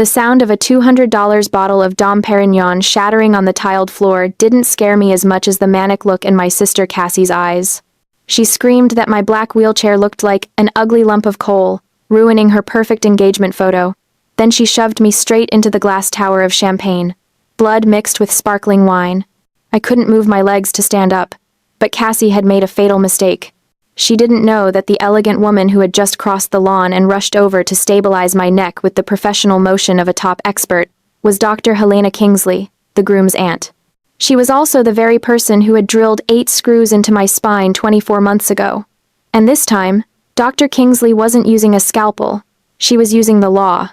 The sound of a $200 bottle of Dom Perignon shattering on the tiled floor didn't scare me as much as the manic look in my sister Cassie's eyes. She screamed that my black wheelchair looked like an ugly lump of coal, ruining her perfect engagement photo. Then she shoved me straight into the glass tower of champagne, blood mixed with sparkling wine. I couldn't move my legs to stand up, but Cassie had made a fatal mistake. She didn't know that the elegant woman who had just crossed the lawn and rushed over to stabilize my neck with the professional motion of a top expert was Dr. Helena Kingsley, the groom's aunt. She was also the very person who had drilled 8 screws into my spine 24 months ago. And this time, Dr. Kingsley wasn't using a scalpel, she was using the law.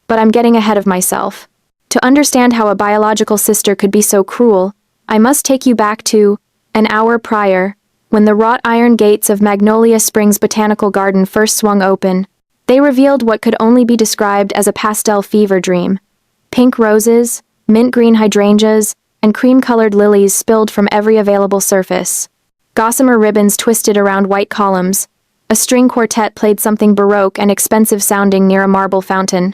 But I'm getting ahead of myself. To understand how a biological sister could be so cruel, I must take you back to an hour prior, when the wrought iron gates of Magnolia Springs Botanical Garden first swung open. They revealed what could only be described as a pastel fever dream. Pink roses, mint green hydrangeas, and cream-colored lilies spilled from every available surface. Gossamer ribbons twisted around white columns. A string quartet played something baroque and expensive-sounding near a marble fountain.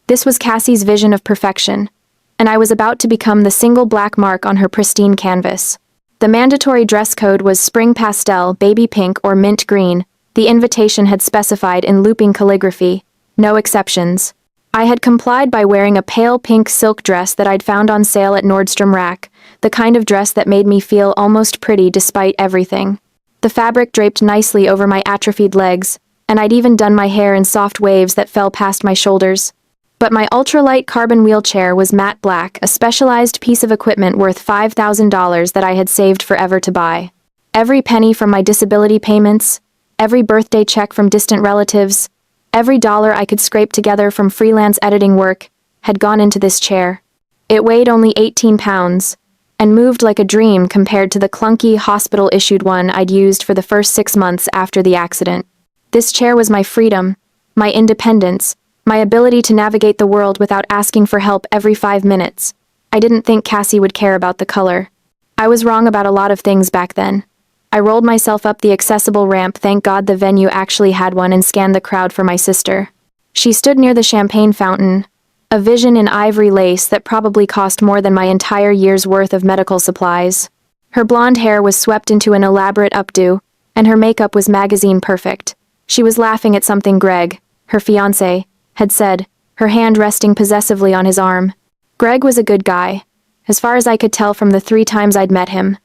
This was Cassie's vision of perfection, and I was about to become the single black mark on her pristine canvas. The mandatory dress code was spring pastel, baby pink, or mint green. The invitation had specified in looping calligraphy, no exceptions. I had complied by wearing a pale pink silk dress that I'd found on sale at Nordstrom Rack, the kind of dress that made me feel almost pretty despite everything. The fabric draped nicely over my atrophied legs, and I'd even done my hair in soft waves that fell past my shoulders. But my ultralight carbon wheelchair was matte black, a specialized piece of equipment worth $5,000 that I had saved forever to buy. Every penny from my disability payments, every birthday check from distant relatives, every dollar I could scrape together from freelance editing work had gone into this chair. It weighed only 18 pounds, and moved like a dream compared to the clunky, hospital-issued one I'd used for the first 6 months after the accident. This chair was my freedom, my independence, my ability to navigate the world without asking for help every 5 minutes. I didn't think Cassie would care about the color. I was wrong about a lot of things back then. I rolled myself up the accessible ramp, thank God the venue actually had one, and scanned the crowd for my sister. She stood near the champagne fountain, a vision in ivory lace that probably cost more than my entire year's worth of medical supplies. Her blonde hair was swept into an elaborate updo, and her makeup was magazine perfect. She was laughing at something Greg, her fiancé, had said, her hand resting possessively on his arm. Greg was a good guy, as far as I could tell from the 3 times I'd met him.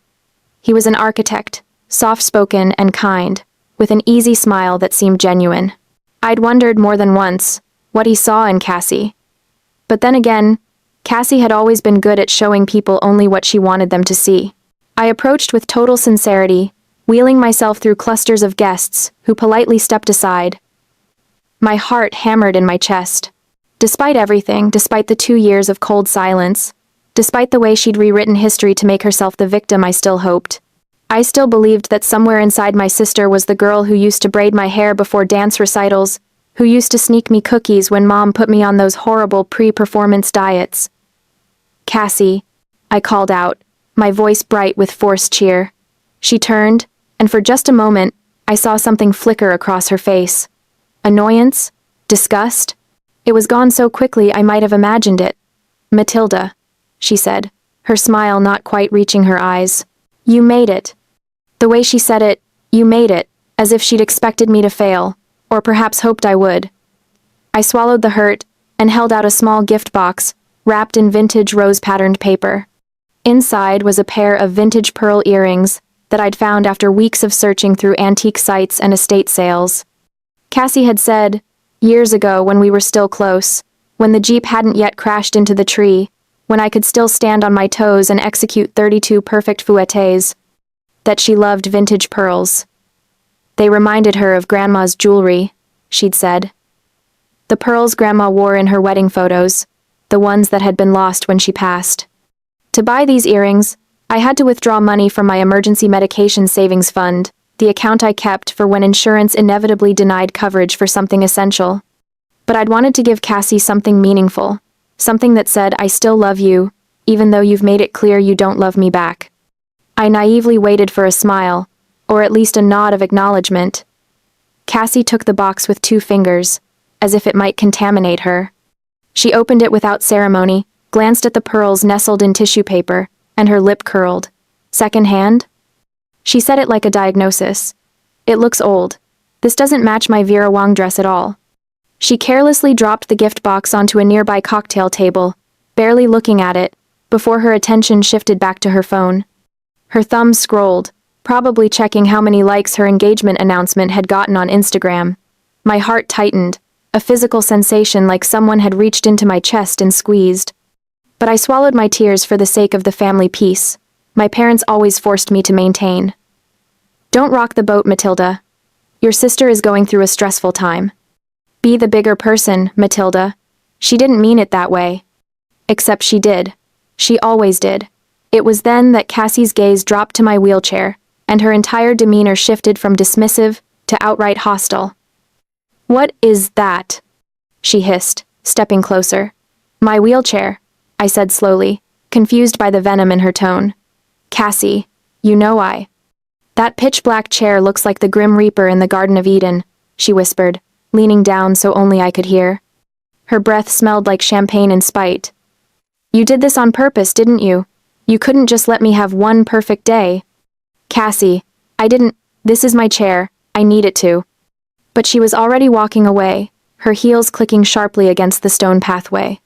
He was an architect, soft-spoken and kind, with an easy smile that seemed genuine. I'd wondered more than once what he saw in Cassie. But then again, Cassie had always been good at showing people only what she wanted them to see. I approached with total sincerity, wheeling myself through clusters of guests who politely stepped aside. My heart hammered in my chest. Despite everything, despite the 2 years of cold silence, despite the way she'd rewritten history to make herself the victim I still hoped, I still believed that somewhere inside my sister was the girl who used to braid my hair before dance recitals, who used to sneak me cookies when Mom put me on those horrible pre-performance diets. Cassie, I called out, my voice bright with forced cheer. She turned, and for just a moment, I saw something flicker across her face. Annoyance? Disgust? It was gone so quickly I might have imagined it. Matilda, she said, her smile not quite reaching her eyes. You made it. The way she said it, you made it, as if she'd expected me to fail, or perhaps hoped I would. I swallowed the hurt, and held out a small gift box, wrapped in vintage rose-patterned paper. Inside was a pair of vintage pearl earrings that I'd found after weeks of searching through antique sites and estate sales. Cassie had said, years ago when we were still close, when the Jeep hadn't yet crashed into the tree, when I could still stand on my toes and execute 32 perfect fouettes, that she loved vintage pearls. They reminded her of Grandma's jewelry, she'd said. The pearls Grandma wore in her wedding photos, the ones that had been lost when she passed. To buy these earrings, I had to withdraw money from my emergency medication savings fund, the account I kept for when insurance inevitably denied coverage for something essential. But I'd wanted to give Cassie something meaningful, something that said, I still love you, even though you've made it clear you don't love me back. I naively waited for a smile, or at least a nod of acknowledgement. Cassie took the box with 2 fingers, as if it might contaminate her. She opened it without ceremony, glanced at the pearls nestled in tissue paper, and her lip curled. Second hand? She said it like a diagnosis. It looks old. This doesn't match my Vera Wang dress at all. She carelessly dropped the gift box onto a nearby cocktail table, barely looking at it, before her attention shifted back to her phone. Her thumb scrolled, probably checking how many likes her engagement announcement had gotten on Instagram. My heart tightened, a physical sensation like someone had reached into my chest and squeezed. But I swallowed my tears for the sake of the family peace. My parents always forced me to maintain. Don't rock the boat, Matilda. Your sister is going through a stressful time. Be the bigger person, Matilda. She didn't mean it that way. Except she did. She always did. It was then that Cassie's gaze dropped to my wheelchair, and her entire demeanor shifted from dismissive to outright hostile. What is that? She hissed, stepping closer. My wheelchair, I said slowly, confused by the venom in her tone. Cassie, you know I. That pitch-black chair looks like the Grim Reaper in the Garden of Eden, she whispered, leaning down so only I could hear. Her breath smelled like champagne and spite. You did this on purpose, didn't you? You couldn't just let me have one perfect day. Cassie, I didn't. This is my chair. I need it to. But she was already walking away, her heels clicking sharply against the stone pathway.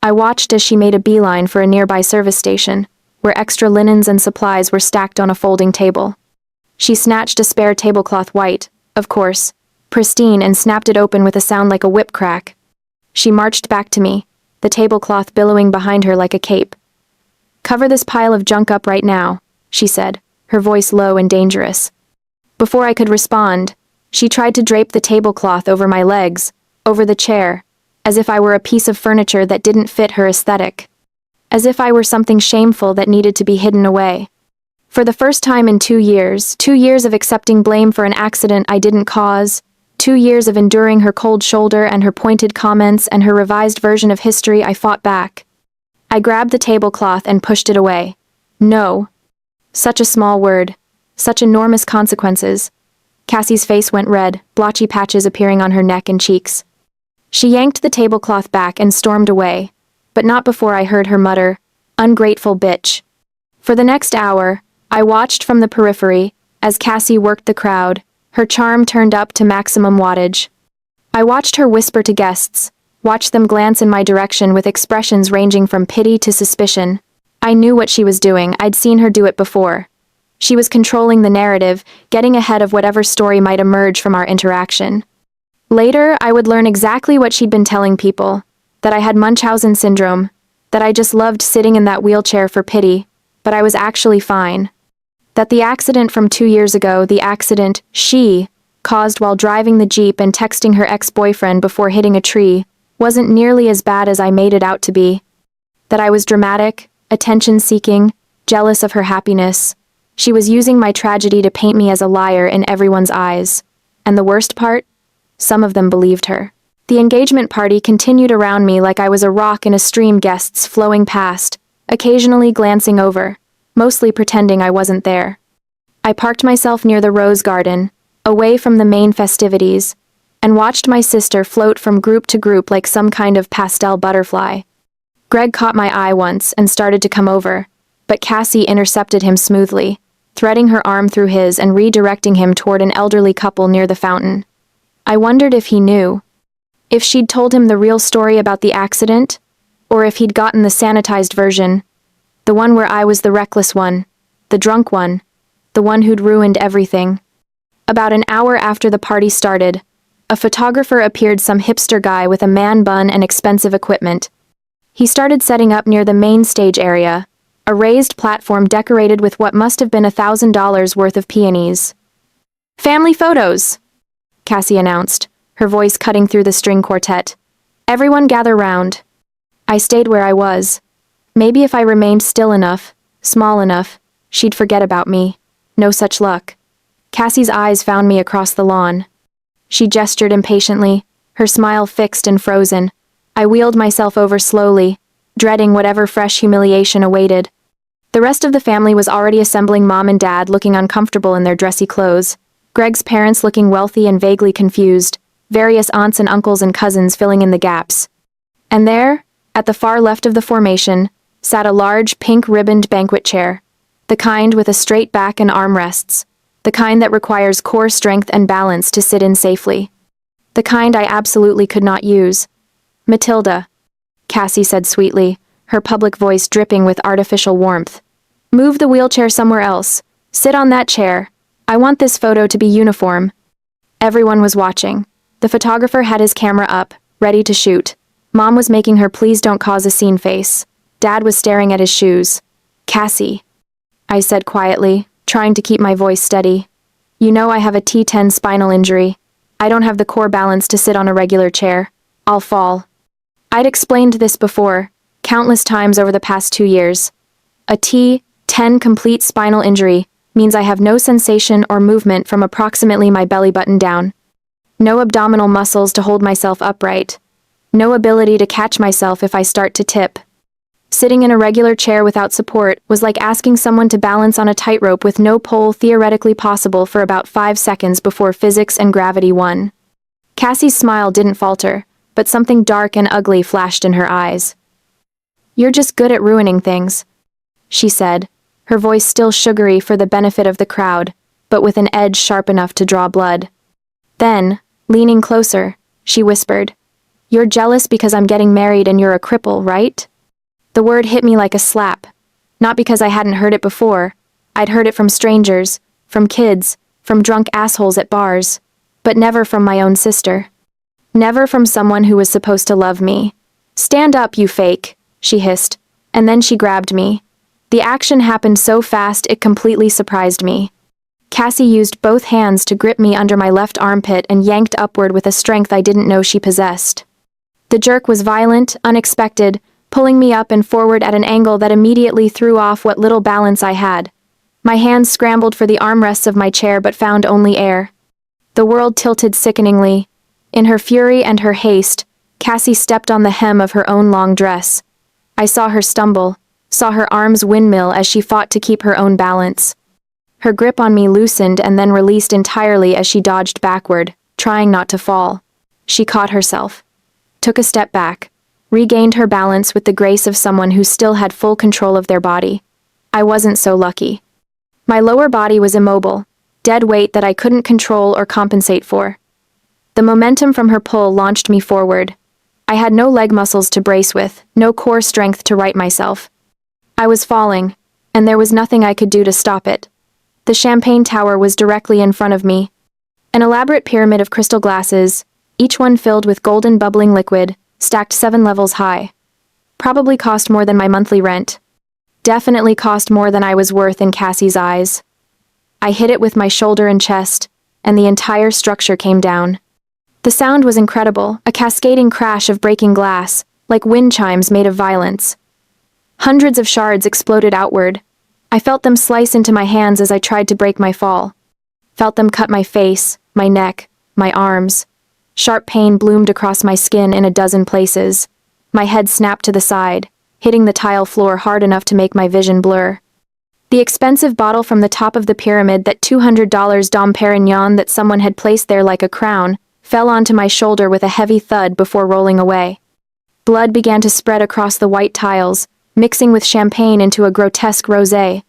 I watched as she made a beeline for a nearby service station, where extra linens and supplies were stacked on a folding table. She snatched a spare tablecloth white, of course, pristine, and snapped it open with a sound like a whip crack. She marched back to me, the tablecloth billowing behind her like a cape. Cover this pile of junk up right now, she said, her voice low and dangerous. Before I could respond, she tried to drape the tablecloth over my legs, over the chair, as if I were a piece of furniture that didn't fit her aesthetic. As if I were something shameful that needed to be hidden away. For the first time in 2 years, 2 years of accepting blame for an accident I didn't cause, 2 years of enduring her cold shoulder and her pointed comments and her revised version of history, I fought back. I grabbed the tablecloth and pushed it away. No. Such a small word. Such enormous consequences. Cassie's face went red, blotchy patches appearing on her neck and cheeks. She yanked the tablecloth back and stormed away, but not before I heard her mutter, "Ungrateful bitch." For the next hour, I watched from the periphery, as Cassie worked the crowd, her charm turned up to maximum wattage. I watched her whisper to guests, watched them glance in my direction with expressions ranging from pity to suspicion. I knew what she was doing, I'd seen her do it before. She was controlling the narrative, getting ahead of whatever story might emerge from our interaction. Later, I would learn exactly what she'd been telling people, that I had Munchausen syndrome, that I just loved sitting in that wheelchair for pity, but I was actually fine. That the accident from 2 years ago, the accident she caused while driving the Jeep and texting her ex-boyfriend before hitting a tree, wasn't nearly as bad as I made it out to be. That I was dramatic, attention-seeking, jealous of her happiness. She was using my tragedy to paint me as a liar in everyone's eyes. And the worst part? Some of them believed her. The engagement party continued around me like I was a rock in a stream, guests flowing past, occasionally glancing over, mostly pretending I wasn't there. I parked myself near the rose garden, away from the main festivities, and watched my sister float from group to group like some kind of pastel butterfly. Greg caught my eye once and started to come over, but Cassie intercepted him smoothly, threading her arm through his and redirecting him toward an elderly couple near the fountain. I wondered if he knew. If she'd told him the real story about the accident, or if he'd gotten the sanitized version, the one where I was the reckless one, the drunk one, the one who'd ruined everything. About an hour after the party started, a photographer appeared, some hipster guy with a man bun and expensive equipment. He started setting up near the main stage area, a raised platform decorated with what must have been $1,000 worth of peonies. "Family photos," Cassie announced, her voice cutting through the string quartet. "Everyone gather round." I stayed where I was. Maybe if I remained still enough, small enough, she'd forget about me. No such luck. Cassie's eyes found me across the lawn. She gestured impatiently, her smile fixed and frozen. I wheeled myself over slowly, dreading whatever fresh humiliation awaited. The rest of the family was already assembling, mom and dad looking uncomfortable in their dressy clothes, Greg's parents looking wealthy and vaguely confused, various aunts and uncles and cousins filling in the gaps. And there, at the far left of the formation, sat a large pink-ribboned banquet chair, the kind with a straight back and armrests, the kind that requires core strength and balance to sit in safely. The kind I absolutely could not use. "Matilda," Cassie said sweetly, her public voice dripping with artificial warmth. "Move the wheelchair somewhere else. Sit on that chair. I want this photo to be uniform." Everyone was watching. The photographer had his camera up, ready to shoot. Mom was making her "please don't cause a scene" face. Dad was staring at his shoes. "Cassie," I said quietly, trying to keep my voice steady. "You know I have a T10 spinal injury. I don't have the core balance to sit on a regular chair. I'll fall." I'd explained this before, countless times over the past 2 years. A T10 complete spinal injury means I have no sensation or movement from approximately my belly button down. No abdominal muscles to hold myself upright. No ability to catch myself if I start to tip. Sitting in a regular chair without support was like asking someone to balance on a tightrope with no pole theoretically possible for about 5 seconds before physics and gravity won. Cassie's smile didn't falter, but something dark and ugly flashed in her eyes. "You're just good at ruining things," she said, her voice still sugary for the benefit of the crowd, but with an edge sharp enough to draw blood. Then, leaning closer, she whispered, "You're jealous because I'm getting married and you're a cripple, right?" The word hit me like a slap. Not because I hadn't heard it before. I'd heard it from strangers, from kids, from drunk assholes at bars, but never from my own sister. Never from someone who was supposed to love me. "Stand up, you fake," she hissed, and then she grabbed me. The action happened so fast it completely surprised me. Cassie used both hands to grip me under my left armpit and yanked upward with a strength I didn't know she possessed. The jerk was violent, unexpected, pulling me up and forward at an angle that immediately threw off what little balance I had. My hands scrambled for the armrests of my chair but found only air. The world tilted sickeningly. In her fury and her haste, Cassie stepped on the hem of her own long dress. I saw her stumble, saw her arms windmill as she fought to keep her own balance. Her grip on me loosened and then released entirely as she dodged backward, trying not to fall. She caught herself, took a step back, regained her balance with the grace of someone who still had full control of their body. I wasn't so lucky. My lower body was immobile, dead weight that I couldn't control or compensate for. The momentum from her pull launched me forward. I had no leg muscles to brace with, no core strength to right myself. I was falling, and there was nothing I could do to stop it. The champagne tower was directly in front of me. An elaborate pyramid of crystal glasses, each one filled with golden bubbling liquid, stacked 7 levels high. Probably cost more than my monthly rent. Definitely cost more than I was worth in Cassie's eyes. I hit it with my shoulder and chest, and the entire structure came down. The sound was incredible, a cascading crash of breaking glass, like wind chimes made of violence. Hundreds of shards exploded outward. I felt them slice into my hands as I tried to break my fall. Felt them cut my face, my neck, my arms. Sharp pain bloomed across my skin in a dozen places. My head snapped to the side, hitting the tile floor hard enough to make my vision blur. The expensive bottle from the top of the pyramid, that $200 Dom Perignon that someone had placed there like a crown, fell onto my shoulder with a heavy thud before rolling away. Blood began to spread across the white tiles, mixing with champagne into a grotesque rosé.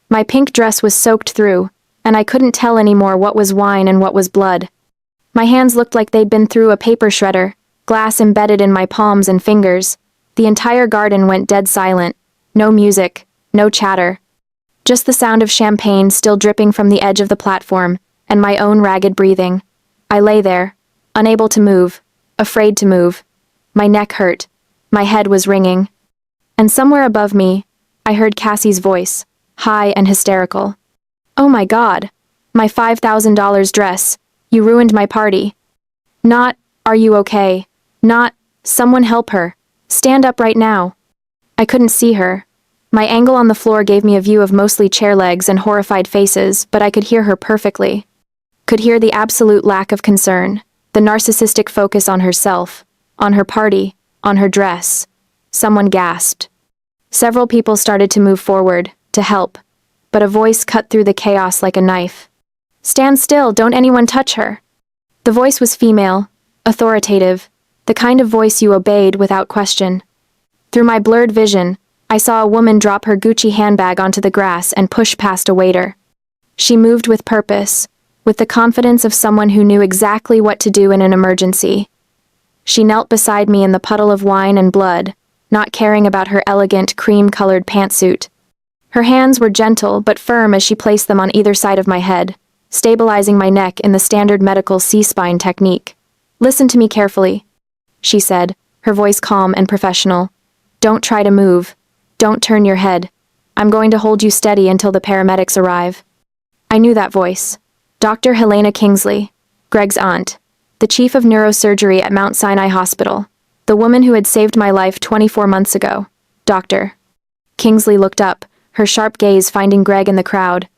My pink dress was soaked through, and I couldn't tell anymore what was wine and what was blood. My hands looked like they'd been through a paper shredder, glass embedded in my palms and fingers. The entire garden went dead silent. No music, no chatter. Just the sound of champagne still dripping from the edge of the platform, and my own ragged breathing. I lay there, unable to move, afraid to move. My neck hurt. My head was ringing. And somewhere above me, I heard Cassie's voice, high and hysterical. "Oh my God! My $5,000 dress. You ruined my party." Not, "Are you okay?" Not, "Someone help her. Stand up right now." I couldn't see her. My angle on the floor gave me a view of mostly chair legs and horrified faces, but I could hear her perfectly. Could hear the absolute lack of concern, the narcissistic focus on herself, on her party, on her dress. Someone gasped. Several people started to move forward, to help, but a voice cut through the chaos like a knife. "Stand still, don't anyone touch her." The voice was female, authoritative, The kind of voice you obeyed without question. Through my blurred vision, I saw a woman drop her Gucci handbag onto the grass and push past a waiter. She moved with purpose, with the confidence of someone who knew exactly what to do in an emergency. She knelt beside me in the puddle of wine and blood, not caring about her elegant, cream-colored pantsuit. Her hands were gentle but firm as she placed them on either side of my head, stabilizing my neck in the standard medical C-spine technique. "Listen to me carefully," she said, her voice calm and professional. "Don't try to move. Don't turn your head. I'm going to hold you steady until the paramedics arrive." I knew that voice. Dr. Helena Kingsley, Greg's aunt, the chief of neurosurgery at Mount Sinai Hospital, the woman who had saved my life 24 months ago. Dr. Kingsley looked up, her sharp gaze finding Greg in the crowd.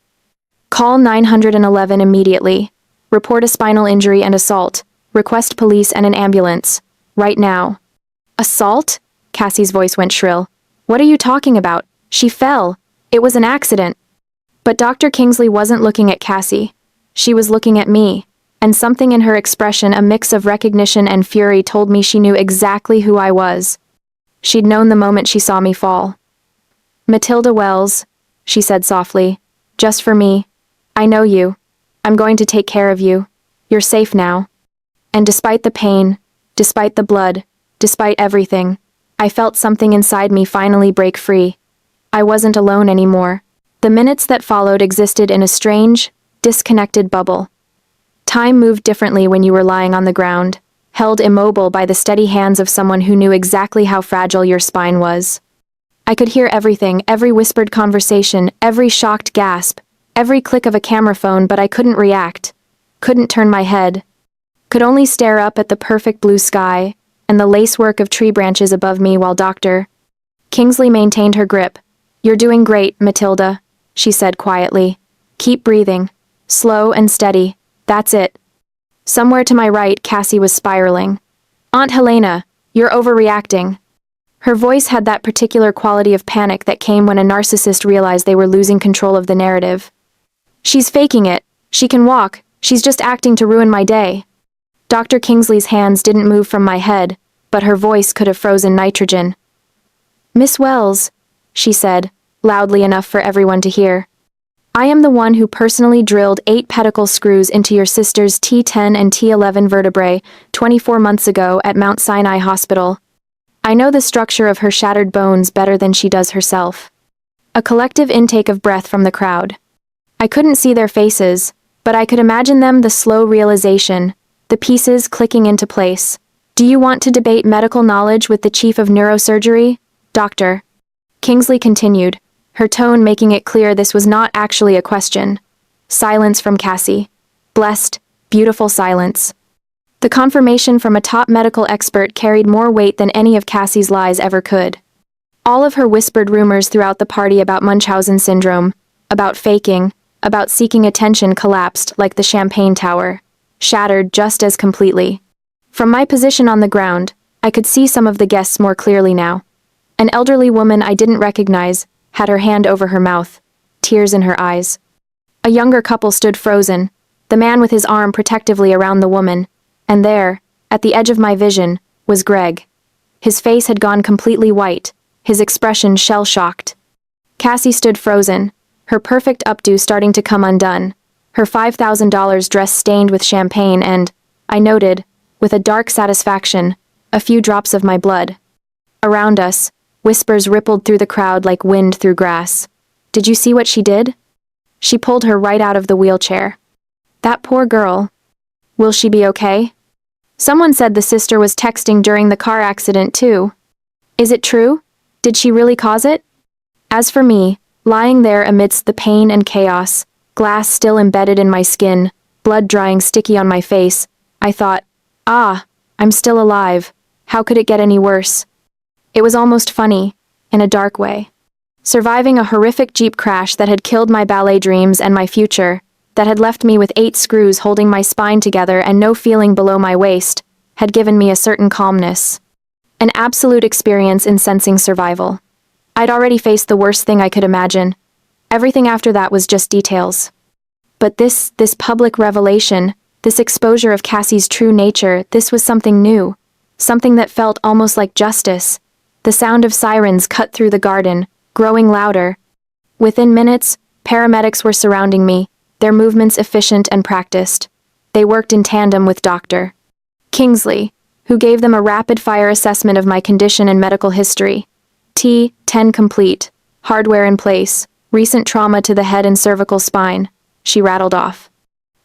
"Call 911 immediately. Report a spinal injury and assault. Request police and an ambulance. Right now." "Assault?" Cassie's voice went shrill. "What are you talking about? She fell. It was an accident." But Dr. Kingsley wasn't looking at Cassie. She was looking at me, and something in her expression, a mix of recognition and fury, told me she knew exactly who I was. She'd known the moment she saw me fall. "Matilda Wells," she said softly, "just for me. I know you. I'm going to take care of you. You're safe now." And despite the pain, despite the blood, despite everything, I felt something inside me finally break free. I wasn't alone anymore. The minutes that followed existed in a strange, disconnected bubble. Time moved differently when you were lying on the ground, held immobile by the steady hands of someone who knew exactly how fragile your spine was. I could hear everything, every whispered conversation, every shocked gasp, every click of a camera phone, but I couldn't react, couldn't turn my head, could only stare up at the perfect blue sky and the lacework of tree branches above me while Dr. Kingsley maintained her grip. "You're doing great, Matilda," she said quietly. "Keep breathing. Slow and steady. That's it." Somewhere to my right, Cassie was spiraling. "Aunt Helena, you're overreacting." Her voice had that particular quality of panic that came when a narcissist realized they were losing control of the narrative. "She's faking it. She can walk. She's just acting to ruin my day." Dr. Kingsley's hands didn't move from my head, but her voice could have frozen nitrogen. "Miss Wells," she said, loudly enough for everyone to hear. "I am the one who personally drilled 8 pedicle screws into your sister's T10 and T11 vertebrae 24 months ago at Mount Sinai Hospital. I know the structure of her shattered bones better than she does herself." A collective intake of breath from the crowd. I couldn't see their faces, but I could imagine them, the slow realization, the pieces clicking into place. "Do you want to debate medical knowledge with the chief of neurosurgery, Dr. Kingsley continued, her tone making it clear this was not actually a question. Silence from Cassie. Blessed, beautiful silence. The confirmation from a top medical expert carried more weight than any of Cassie's lies ever could. All of her whispered rumors throughout the party about Munchausen syndrome, about faking, about seeking attention collapsed like the champagne tower, shattered just as completely. From my position on the ground, I could see some of the guests more clearly now. An elderly woman I didn't recognize had her hand over her mouth, tears in her eyes. A younger couple stood frozen, the man with his arm protectively around the woman, and there, at the edge of my vision, was Greg. His face had gone completely white, his expression shell-shocked. Cassie stood frozen, her perfect updo starting to come undone, her $5,000 dress stained with champagne and, I noted, with a dark satisfaction, a few drops of my blood. Around us, whispers rippled through the crowd like wind through grass. "Did you see what she did? She pulled her right out of the wheelchair. That poor girl. Will she be okay?" Someone said the sister was texting during the car accident too. Is it true? Did she really cause it? As for me, lying there amidst the pain and chaos, glass still embedded in my skin, blood drying sticky on my face, I thought, I'm still alive. How could it get any worse? It was almost funny, in a dark way. Surviving a horrific Jeep crash that had killed my ballet dreams and my future, that had left me with 8 screws holding my spine together and no feeling below my waist, had given me a certain calmness. An absolute experience in sensing survival. I'd already faced the worst thing I could imagine. Everything after that was just details. But this public revelation, this exposure of Cassie's true nature, this was something new. something that felt almost like justice. The sound of sirens cut through the garden, growing louder. Within minutes, paramedics were surrounding me, their movements efficient and practiced. They worked in tandem with Dr. Kingsley, who gave them a rapid-fire assessment of my condition and medical history. T10 complete, hardware in place, recent trauma to the head and cervical spine, she rattled off.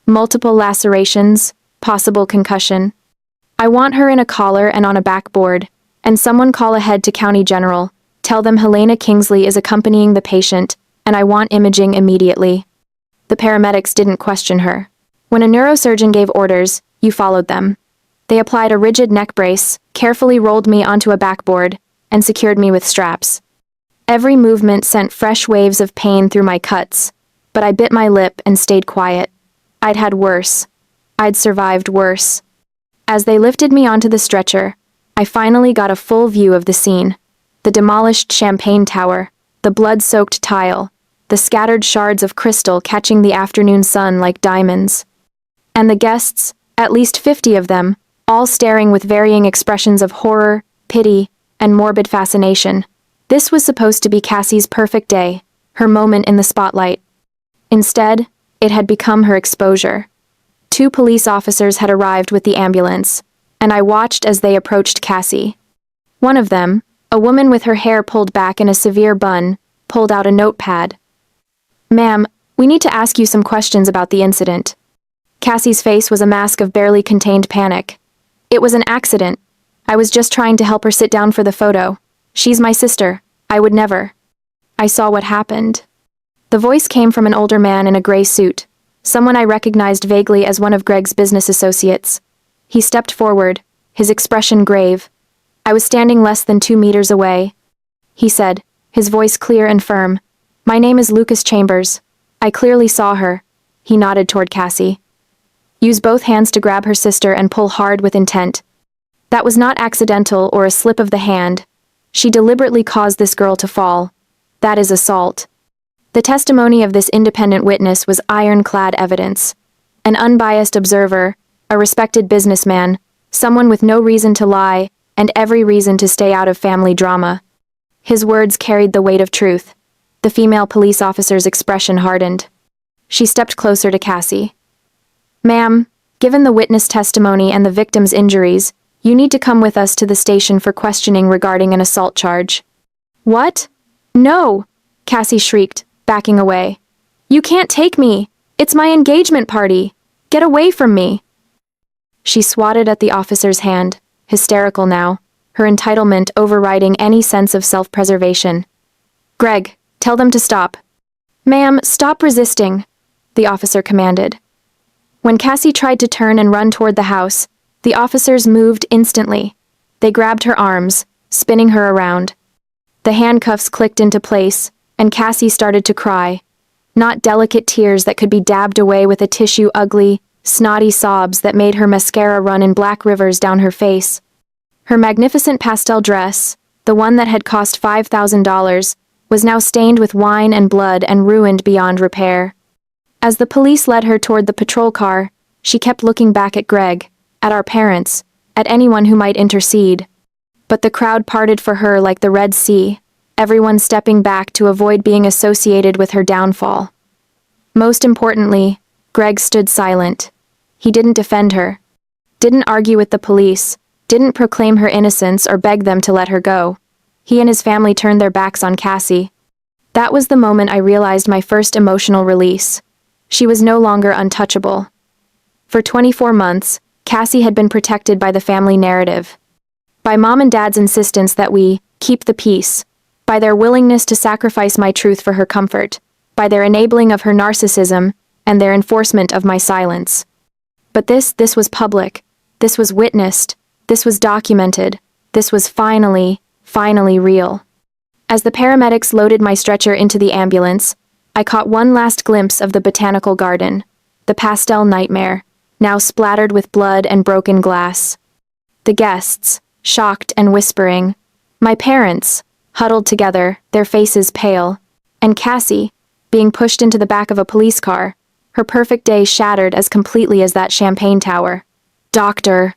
Multiple lacerations, possible concussion. I want her in a collar and on a backboard, and someone call ahead to County General, tell them Helena Kingsley is accompanying the patient, and I want imaging immediately. The paramedics didn't question her. When a neurosurgeon gave orders, you followed them. They applied a rigid neck brace, carefully rolled me onto a backboard, and secured me with straps. Every movement sent fresh waves of pain through my cuts, but I bit my lip and stayed quiet. I'd had worse. I'd survived worse. As they lifted me onto the stretcher, I finally got a full view of the scene. The demolished champagne tower, the blood-soaked tile, the scattered shards of crystal catching the afternoon sun like diamonds. And the guests, at least 50 of them, all staring with varying expressions of horror, pity, and morbid fascination. This was supposed to be Cassie's perfect day, her moment in the spotlight. Instead, it had become her exposure. 2 police officers had arrived with the ambulance, and I watched as they approached Cassie. One of them, a woman with her hair pulled back in a severe bun, pulled out a notepad. "Ma'am, we need to ask you some questions about the incident." Cassie's face was a mask of barely contained panic. "It was an accident. I was just trying to help her sit down for the photo. She's my sister. I would never." I saw what happened. The voice came from an older man in a gray suit, someone I recognized vaguely as one of Greg's business associates. He stepped forward, his expression grave. I was standing less than 2 meters away. He said, his voice clear and firm, "My name is Lucas Chambers. I clearly saw her." He nodded toward Cassie. "Use both hands to grab her sister and pull hard with intent. That was not accidental or a slip of the hand. She deliberately caused this girl to fall. That is assault." The testimony of this independent witness was ironclad evidence. An unbiased observer, a respected businessman, someone with no reason to lie, and every reason to stay out of family drama. His words carried the weight of truth. The female police officer's expression hardened. She stepped closer to Cassie. "Ma'am, given the witness testimony and the victim's injuries, you need to come with us to the station for questioning regarding an assault charge." "What? No!" Cassie shrieked, backing away. "You can't take me! It's my engagement party! Get away from me!" She swatted at the officer's hand, hysterical now, her entitlement overriding any sense of self-preservation. "Greg, tell them to stop." "Ma'am, stop resisting," the officer commanded. When Cassie tried to turn and run toward the house, the officers moved instantly. They grabbed her arms, spinning her around. The handcuffs clicked into place, and Cassie started to cry. Not delicate tears that could be dabbed away with a tissue, ugly, snotty sobs that made her mascara run in black rivers down her face. Her magnificent pastel dress, the one that had cost $5,000, was now stained with wine and blood and ruined beyond repair. As the police led her toward the patrol car, she kept looking back at Greg, at our parents, at anyone who might intercede. But the crowd parted for her like the Red Sea, everyone stepping back to avoid being associated with her downfall. Most importantly, Greg stood silent. He didn't defend her, didn't argue with the police, didn't proclaim her innocence or beg them to let her go. He and his family turned their backs on Cassie. That was the moment I realized my first emotional release. She was no longer untouchable. For 24 months, Cassie had been protected by the family narrative. By Mom and Dad's insistence that we keep the peace. By their willingness to sacrifice my truth for her comfort. By their enabling of her narcissism, and their enforcement of my silence. But this was public. This was witnessed. This was documented. This was finally real. As the paramedics loaded my stretcher into the ambulance, I caught one last glimpse of the botanical garden, the pastel nightmare, now splattered with blood and broken glass. The guests, shocked and whispering. My parents, huddled together, their faces pale. And Cassie, being pushed into the back of a police car, her perfect day shattered as completely as that champagne tower. "Doctor!"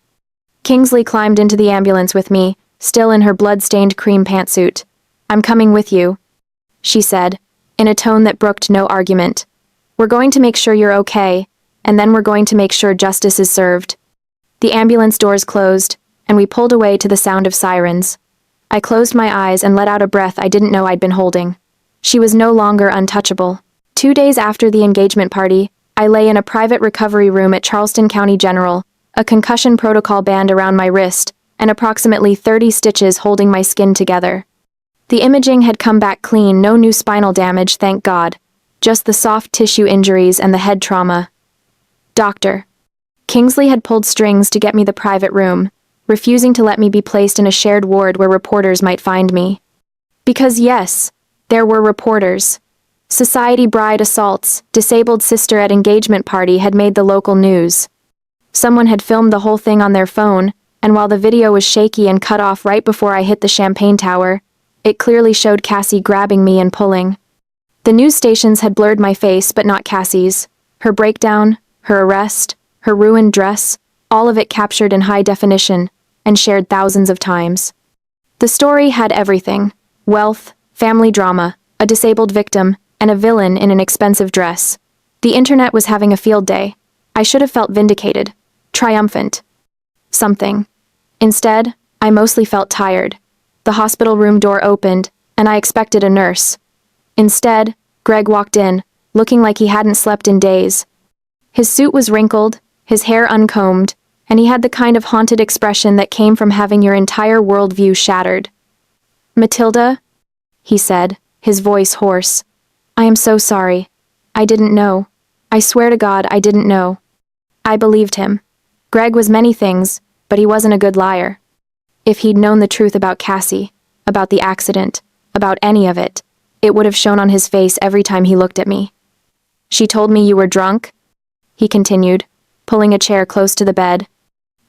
Kingsley climbed into the ambulance with me, still in her blood-stained cream pantsuit. "I'm coming with you," she said, in a tone that brooked no argument. "We're going to make sure you're okay, and then we're going to make sure justice is served." The ambulance doors closed, and we pulled away to the sound of sirens. I closed my eyes and let out a breath I didn't know I'd been holding. She was no longer untouchable. 2 days after the engagement party, I lay in a private recovery room at Charleston County General, a concussion protocol band around my wrist, and approximately 30 stitches holding my skin together. The imaging had come back clean, no new spinal damage, thank God. Just the soft tissue injuries and the head trauma. "Doctor." Kingsley had pulled strings to get me the private room, refusing to let me be placed in a shared ward where reporters might find me. Because yes, there were reporters. Society bride assaults, disabled sister at engagement party had made the local news. Someone had filmed the whole thing on their phone, and while the video was shaky and cut off right before I hit the champagne tower, it clearly showed Cassie grabbing me and pulling. The news stations had blurred my face but not Cassie's. Her breakdown, her arrest, her ruined dress, all of it captured in high definition, and shared thousands of times. The story had everything: wealth, family drama, a disabled victim, and a villain in an expensive dress. The internet was having a field day. I should have felt vindicated, triumphant. Something. Instead, I mostly felt tired. The hospital room door opened, and I expected a nurse. Instead, Greg walked in, looking like he hadn't slept in days. His suit was wrinkled, his hair uncombed, and he had the kind of haunted expression that came from having your entire worldview shattered. "Matilda?" he said, his voice hoarse. "I am so sorry. I didn't know. I swear to God I didn't know." I believed him. Greg was many things, but he wasn't a good liar. If he'd known the truth about Cassie, about the accident, about any of it, it would have shown on his face every time he looked at me. "She told me you were drunk," he continued, pulling a chair close to the bed.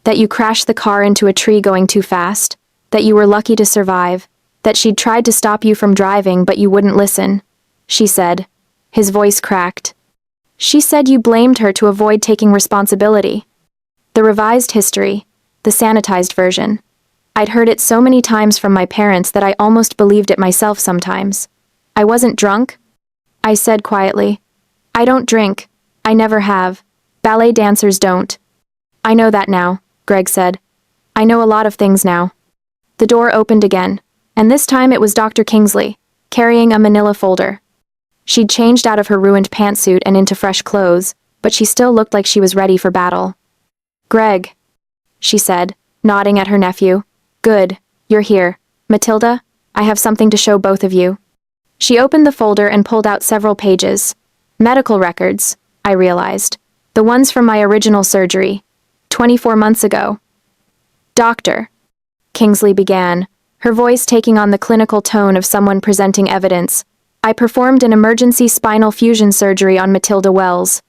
"That you crashed the car into a tree going too fast, that you were lucky to survive, that she'd tried to stop you from driving but you wouldn't listen," she said. His voice cracked. "She said you blamed her to avoid taking responsibility." The revised history, the sanitized version. I'd heard it so many times from my parents that I almost believed it myself sometimes. "I wasn't drunk?" I said quietly. "I don't drink. I never have. Ballet dancers don't." "I know that now," Greg said. "I know a lot of things now." The door opened again, and this time it was Dr. Kingsley, carrying a manila folder. She'd changed out of her ruined pantsuit and into fresh clothes, but she still looked like she was ready for battle. "Greg," she said, nodding at her nephew. "Good, you're here. Matilda, I have something to show both of you." She opened the folder and pulled out several pages. Medical records, I realized. The ones from my original surgery. 24 months ago. "Doctor," Kingsley began, her voice taking on the clinical tone of someone presenting evidence. "I performed an emergency spinal fusion surgery on Matilda Wells.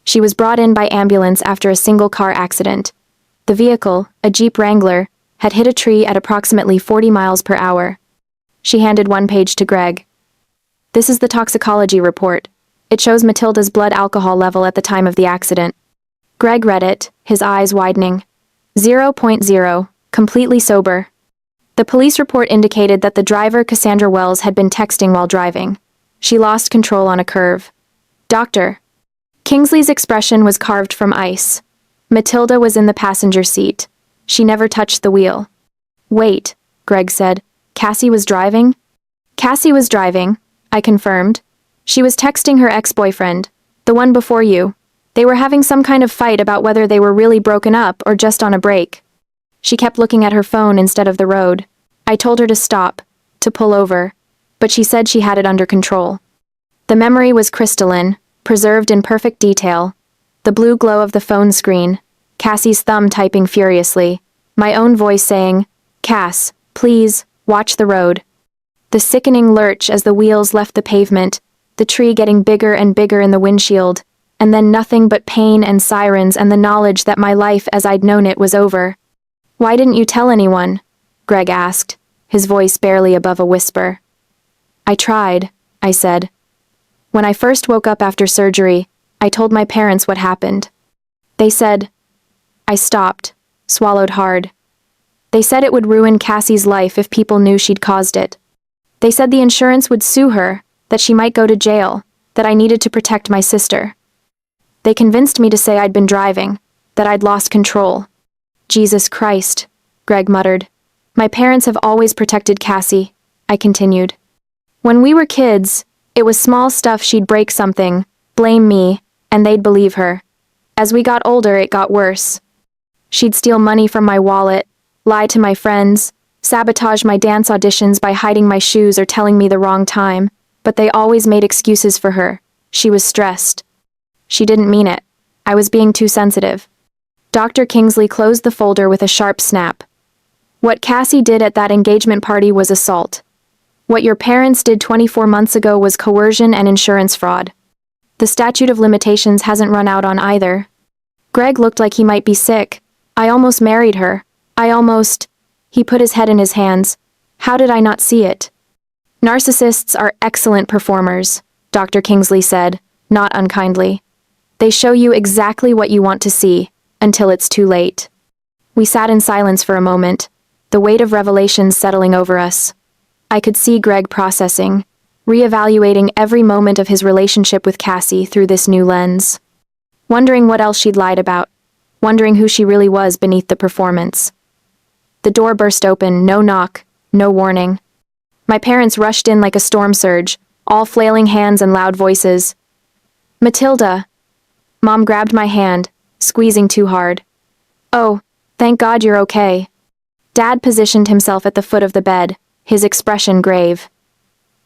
She was brought in by ambulance after a single car accident. The vehicle, a Jeep Wrangler, had hit a tree at approximately 40 miles per hour. She handed one page to Greg. "This is the toxicology report. It shows Matilda's blood alcohol level at the time of the accident." Greg read it, his eyes widening. 0.0, completely sober. The police report indicated that the driver, Cassandra Wells, had been texting while driving. She lost control on a curve. "Doctor." Kingsley's expression was carved from ice. Matilda was in the passenger seat. She never touched the wheel. "Wait," Greg said. "Cassie was driving?" "Cassie was driving," I confirmed. "She was texting her ex-boyfriend, the one before you. They were having some kind of fight about whether they were really broken up or just on a break. She kept looking at her phone instead of the road. I told her to stop, to pull over, but she said she had it under control." The memory was crystalline, preserved in perfect detail. The blue glow of the phone screen, Cassie's thumb typing furiously, my own voice saying, "Cass, please, watch the road." The sickening lurch as the wheels left the pavement, the tree getting bigger and bigger in the windshield, and then nothing but pain and sirens and the knowledge that my life as I'd known it was over. "Why didn't you tell anyone?" Greg asked, his voice barely above a whisper. "I tried," I said. "When I first woke up after surgery, I told my parents what happened. They said..." I stopped, swallowed hard. They said it would ruin Cassie's life if people knew she'd caused it. They said the insurance would sue her, that she might go to jail, that I needed to protect my sister. They convinced me to say I'd been driving, that I'd lost control. Jesus Christ, Greg muttered. My parents have always protected Cassie, I continued. When we were kids, it was small stuff. She'd break something, blame me, and they'd believe her. As we got older, it got worse. She'd steal money from my wallet, lie to my friends, sabotage my dance auditions by hiding my shoes or telling me the wrong time, but they always made excuses for her. She was stressed. She didn't mean it. I was being too sensitive. Dr. Kingsley closed the folder with a sharp snap. What Cassie did at that engagement party was assault. What your parents did 24 months ago was coercion and insurance fraud. The statute of limitations hasn't run out on either. Greg looked like he might be sick. I almost married her. He put his head in his hands. How did I not see it? Narcissists are excellent performers, Dr. Kingsley said, not unkindly. They show you exactly what you want to see, until it's too late. We sat in silence for a moment, the weight of revelations settling over us. I could see Greg processing, reevaluating every moment of his relationship with Cassie through this new lens. Wondering what else she'd lied about, wondering who she really was beneath the performance. The door burst open, no knock, no warning. My parents rushed in like a storm surge, all flailing hands and loud voices. Matilda! Mom grabbed my hand, squeezing too hard. Oh, thank God you're okay. Dad positioned himself at the foot of the bed, his expression grave.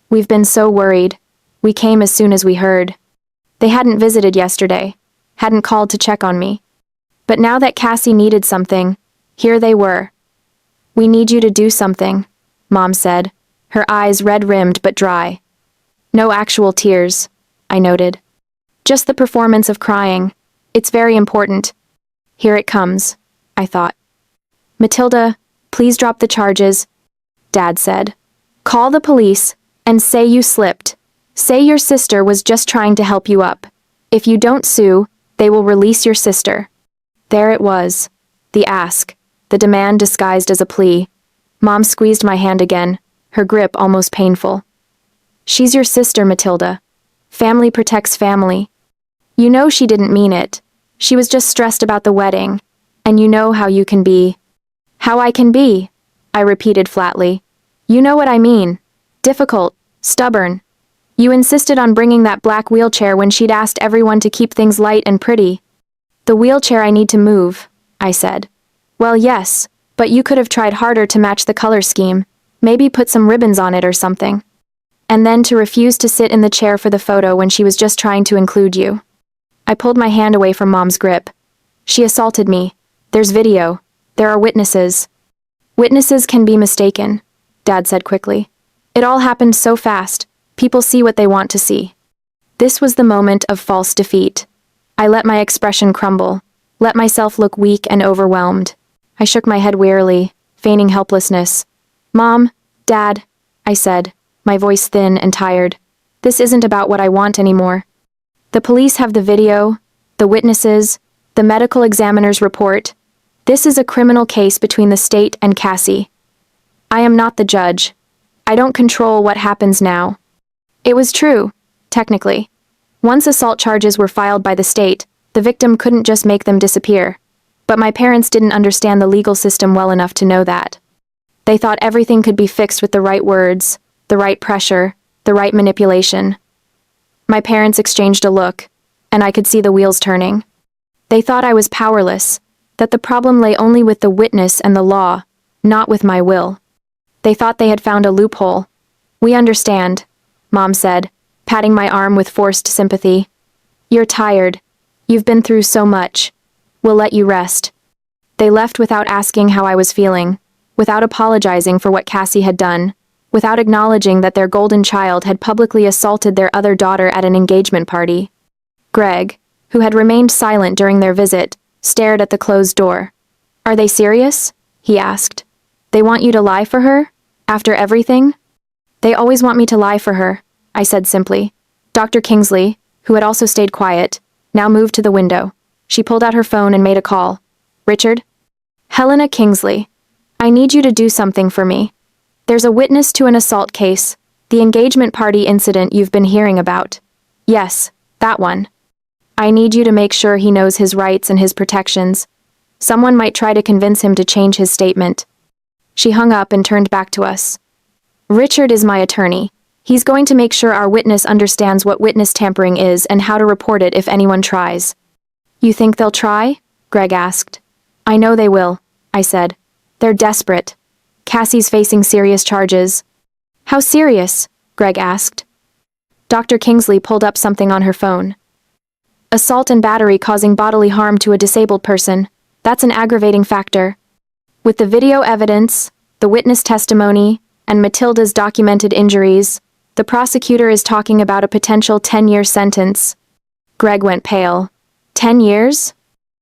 We've been so worried. We came as soon as we heard. They hadn't visited yesterday, hadn't called to check on me. But now that Cassie needed something, here they were. We need you to do something, Mom said, her eyes red-rimmed but dry. No actual tears, I noted. Just the performance of crying. It's very important. Here it comes, I thought. Matilda, please drop the charges, Dad said. Call the police and say you slipped. Say your sister was just trying to help you up. If you don't sue, they will release your sister. There it was. The ask. The demand disguised as a plea. Mom squeezed my hand again, her grip almost painful. She's your sister, Matilda. Family protects family. You know she didn't mean it. She was just stressed about the wedding. And you know how you can be. How I can be, I repeated flatly. You know what I mean. Difficult, stubborn. You insisted on bringing that black wheelchair when she'd asked everyone to keep things light and pretty. The wheelchair I need to move, I said. Well, yes, but you could have tried harder to match the color scheme, maybe put some ribbons on it or something. And then to refuse to sit in the chair for the photo when she was just trying to include you. I pulled my hand away from Mom's grip. She assaulted me. There's video. There are witnesses. Witnesses can be mistaken, Dad said quickly. It all happened so fast. People see what they want to see. This was the moment of false defeat. I let my expression crumble, let myself look weak and overwhelmed. I shook my head wearily, feigning helplessness. Mom, Dad, I said, my voice thin and tired. This isn't about what I want anymore. The police have the video, the witnesses, the medical examiner's report. This is a criminal case between the state and Cassie. I am not the judge. I don't control what happens now. It was true, technically. Once assault charges were filed by the state, the victim couldn't just make them disappear. But my parents didn't understand the legal system well enough to know that. They thought everything could be fixed with the right words, the right pressure, the right manipulation. My parents exchanged a look, and I could see the wheels turning. They thought I was powerless, that the problem lay only with the witness and the law, not with my will. They thought they had found a loophole. We understand, Mom said, patting my arm with forced sympathy. You're tired. You've been through so much. We'll let you rest. They left without asking how I was feeling, without apologizing for what Cassie had done, without acknowledging that their golden child had publicly assaulted their other daughter at an engagement party. Greg, who had remained silent during their visit, stared at the closed door. Are they serious? He asked. They want you to lie for her? After everything? They always want me to lie for her, I said simply. Dr. Kingsley, who had also stayed quiet, now moved to the window. She pulled out her phone and made a call. Richard? Helena Kingsley. I need you to do something for me. There's a witness to an assault case, the engagement party incident you've been hearing about. Yes, that one. I need you to make sure he knows his rights and his protections. Someone might try to convince him to change his statement. She hung up and turned back to us. Richard is my attorney. He's going to make sure our witness understands what witness tampering is and how to report it if anyone tries. You think they'll try? Greg asked. I know they will, I said. They're desperate. Cassie's facing serious charges. How serious? Greg asked. Dr. Kingsley pulled up something on her phone. Assault and battery causing bodily harm to a disabled person. That's an aggravating factor. With the video evidence, the witness testimony, and Matilda's documented injuries, the prosecutor is talking about a potential 10-year sentence. Greg went pale. 10 years?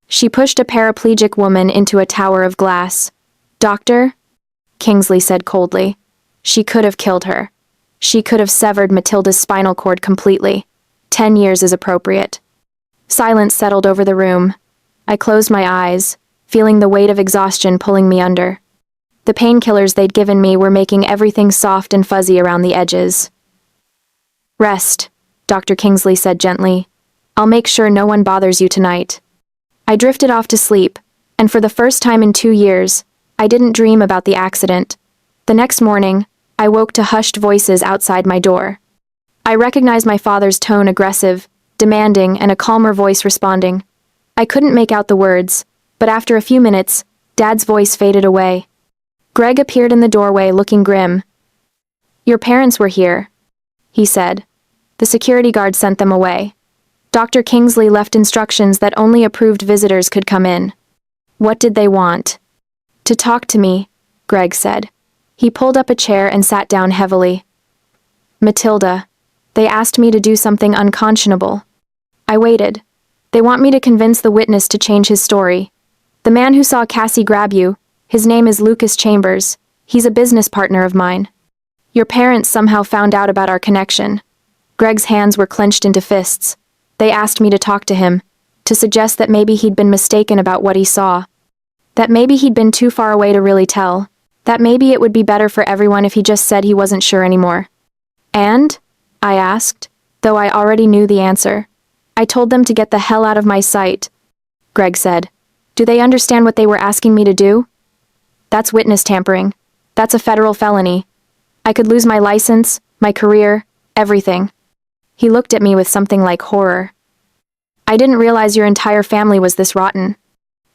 She pushed a paraplegic woman into a tower of glass. Doctor? Kingsley said coldly. She could have killed her. She could have severed Matilda's spinal cord completely. 10 years is appropriate. Silence settled over the room. I closed my eyes, feeling the weight of exhaustion pulling me under. The painkillers they'd given me were making everything soft and fuzzy around the edges. Rest, Dr. Kingsley said gently. I'll make sure no one bothers you tonight. I drifted off to sleep, and for the first time in 2 years, I didn't dream about the accident. The next morning, I woke to hushed voices outside my door. I recognized my father's tone, aggressive, demanding, and a calmer voice responding. I couldn't make out the words, but after a few minutes, Dad's voice faded away. Greg appeared in the doorway looking grim. Your parents were here, he said. The security guard sent them away. Dr. Kingsley left instructions that only approved visitors could come in. What did they want? To talk to me, Greg said. He pulled up a chair and sat down heavily. Matilda, they asked me to do something unconscionable. I waited. They want me to convince the witness to change his story. The man who saw Cassie grab you, his name is Lucas Chambers. He's a business partner of mine. Your parents somehow found out about our connection. Greg's hands were clenched into fists. They asked me to talk to him, to suggest that maybe he'd been mistaken about what he saw. That maybe he'd been too far away to really tell. That maybe it would be better for everyone if he just said he wasn't sure anymore. And? I asked, though I already knew the answer. I told them to get the hell out of my sight. Greg said. Do they understand what they were asking me to do? That's witness tampering. That's a federal felony. I could lose my license, my career, everything. He looked at me with something like horror. I didn't realize your entire family was this rotten.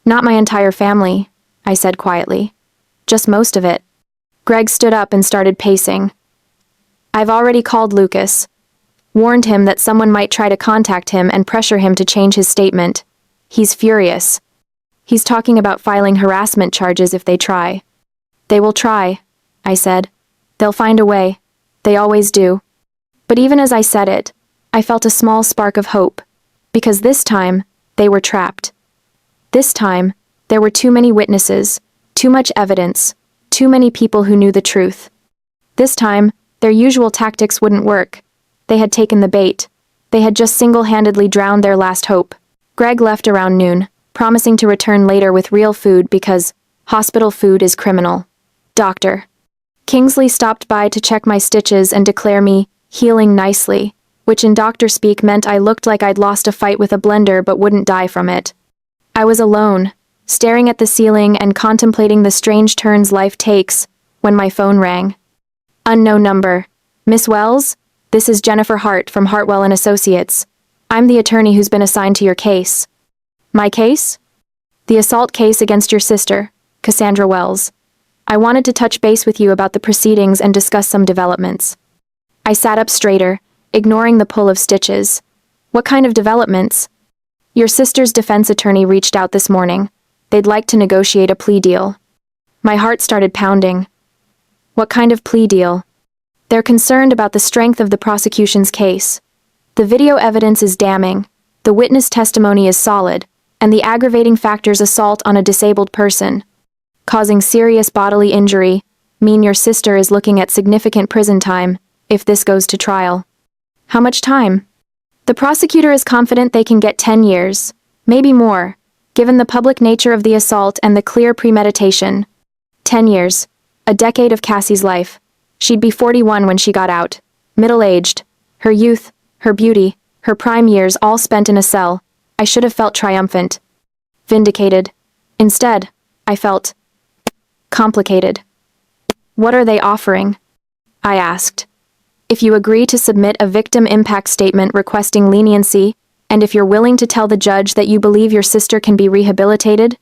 Not my entire family, I said quietly. Just most of it. Greg stood up and started pacing. I've already called Lucas. Warned him that someone might try to contact him and pressure him to change his statement. He's furious. He's talking about filing harassment charges if they try. They will try, I said. They'll find a way. They always do. But even as I said it, I felt a small spark of hope. Because this time, they were trapped. This time, there were too many witnesses, too much evidence, too many people who knew the truth. This time, their usual tactics wouldn't work. They had taken the bait. They had just single-handedly drowned their last hope. Greg left around noon, promising to return later with real food because hospital food is criminal. Doctor. Kingsley stopped by to check my stitches and declare me healing nicely, which in doctor speak meant I looked like I'd lost a fight with a blender but wouldn't die from it. I was alone, staring at the ceiling and contemplating the strange turns life takes, when my phone rang. Unknown number. Miss Wells? This is Jennifer Hart from Hartwell and Associates. I'm the attorney who's been assigned to your case. My case? The assault case against your sister, Cassandra Wells. I wanted to touch base with you about the proceedings and discuss some developments. I sat up straighter, ignoring the pull of stitches. What kind of developments? Your sister's defense attorney reached out this morning. They'd like to negotiate a plea deal. My heart started pounding. What kind of plea deal? They're concerned about the strength of the prosecution's case. The video evidence is damning, the witness testimony is solid, and the aggravating factors assault on a disabled person, causing serious bodily injury, mean your sister is looking at significant prison time, if this goes to trial. How much time? The prosecutor is confident they can get 10 years, maybe more, given the public nature of the assault and the clear premeditation. 10 years. A decade of Cassie's life. She'd be 41 when she got out. Middle-aged. Her youth, her beauty, her prime years all spent in a cell. I should have felt triumphant. Vindicated. Instead, I felt complicated. What are they offering? I asked. If you agree to submit a victim impact statement requesting leniency, and if you're willing to tell the judge that you believe your sister can be rehabilitated,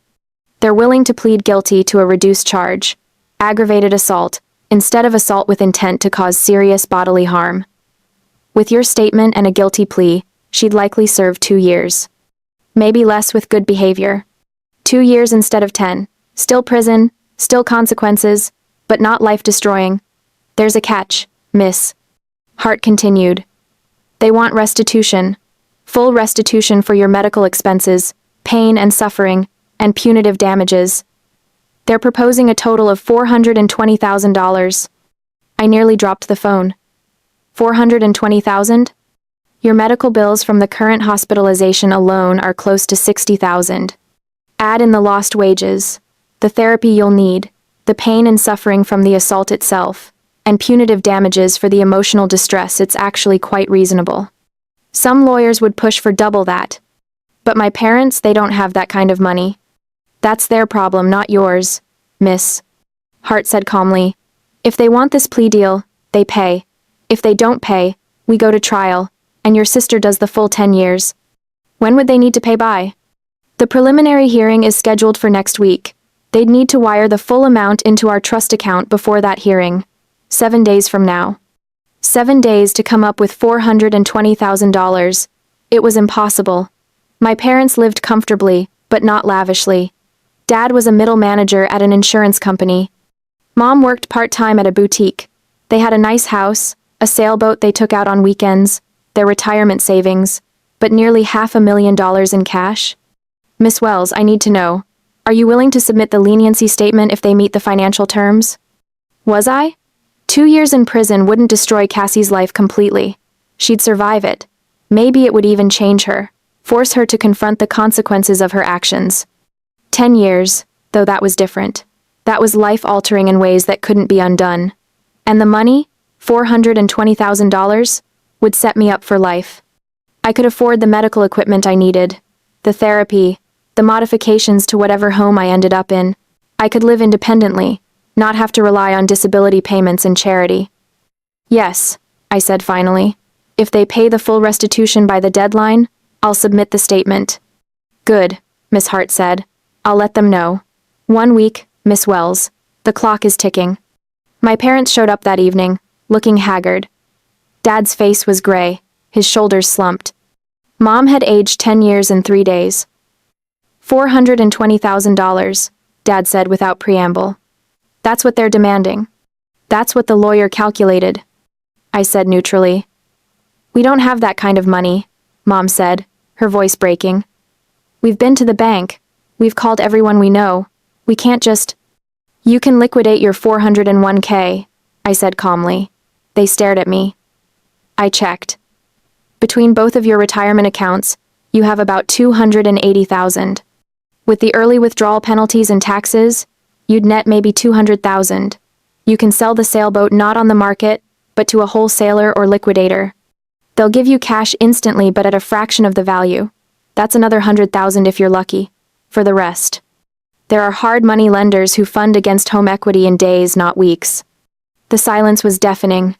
they're willing to plead guilty to a reduced charge, aggravated assault, instead of assault with intent to cause serious bodily harm. With your statement and a guilty plea, she'd likely serve 2 years. Maybe less with good behavior. 2 years instead of 10. Still prison, still consequences, but not life-destroying. There's a catch, miss. Hart continued. They want restitution. Full restitution for your medical expenses, pain and suffering, and punitive damages. They're proposing a total of $420,000. I nearly dropped the phone. $420,000? Your medical bills from the current hospitalization alone are close to $60,000. Add in the lost wages, the therapy you'll need, the pain and suffering from the assault itself, and punitive damages for the emotional distress. It's actually quite reasonable. Some lawyers would push for double that. But my parents, they don't have that kind of money. That's their problem, not yours, miss. Hart said calmly. If they want this plea deal, they pay. If they don't pay, we go to trial, and your sister does the full 10 years. When would they need to pay by? The preliminary hearing is scheduled for next week. They'd need to wire the full amount into our trust account before that hearing. 7 days from now. 7 days to come up with $420,000. It was impossible. My parents lived comfortably, but not lavishly. Dad was a middle manager at an insurance company. Mom worked part-time at a boutique. They had a nice house, a sailboat they took out on weekends, their retirement savings, but nearly $500,000 in cash. Miss Wells, I need to know. Are you willing to submit the leniency statement if they meet the financial terms? Was I? 2 years in prison wouldn't destroy Cassie's life completely. She'd survive it. Maybe it would even change her, force her to confront the consequences of her actions. 10 years, though that was different. That was life-altering in ways that couldn't be undone. And the money, $420,000, would set me up for life. I could afford the medical equipment I needed, the therapy, the modifications to whatever home I ended up in. I could live independently, not have to rely on disability payments and charity. Yes, I said finally. If they pay the full restitution by the deadline, I'll submit the statement. Good, Miss Hart said. I'll let them know. 1 week, Miss Wells. The clock is ticking. My parents showed up that evening, looking haggard. Dad's face was gray, his shoulders slumped. Mom had aged 10 years in 3 days. $420,000, Dad said without preamble. That's what they're demanding. That's what the lawyer calculated. I said neutrally. We don't have that kind of money, Mom said, her voice breaking. We've been to the bank. We've called everyone we know. We can't just... You can liquidate your $401k, I said calmly. They stared at me. I checked. Between both of your retirement accounts, you have about $280,000. With the early withdrawal penalties and taxes, you'd net maybe $200,000. You can sell the sailboat not on the market, but to a wholesaler or liquidator. They'll give you cash instantly but at a fraction of the value. That's another $100,000 if you're lucky. For the rest. There are hard money lenders who fund against home equity in days, not weeks. The silence was deafening.